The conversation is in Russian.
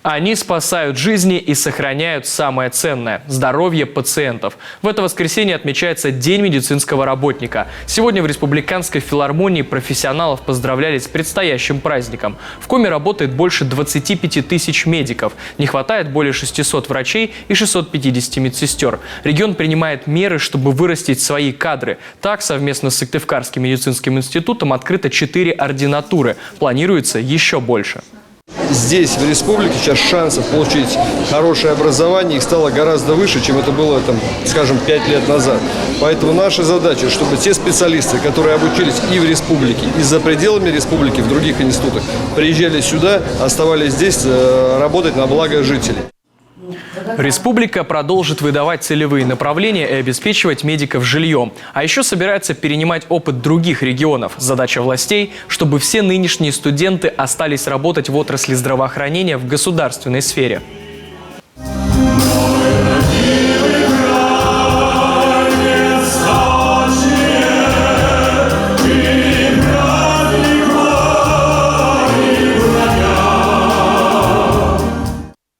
Они спасают жизни и сохраняют самое ценное – здоровье пациентов. В это воскресенье отмечается День медицинского работника. Сегодня в Республиканской филармонии профессионалов поздравляли с предстоящим праздником. В Коми работает больше 25 тысяч медиков. Не хватает более 600 врачей и 650 медсестер. Регион принимает меры, чтобы вырастить свои кадры. Так, совместно с Сыктывкарским медицинским институтом открыто 4 ординатуры. Планируется еще больше. Здесь, в республике, сейчас шансов получить хорошее образование их стало гораздо выше, чем это было, скажем, 5 лет назад. Поэтому наша задача, чтобы те специалисты, которые обучились и в республике, и за пределами республики, в других институтах, приезжали сюда, оставались здесь, работать на благо жителей. Республика продолжит выдавать целевые направления и обеспечивать медиков жильем. А еще собирается перенимать опыт других регионов. Задача властей, чтобы все нынешние студенты остались работать в отрасли здравоохранения в государственной сфере.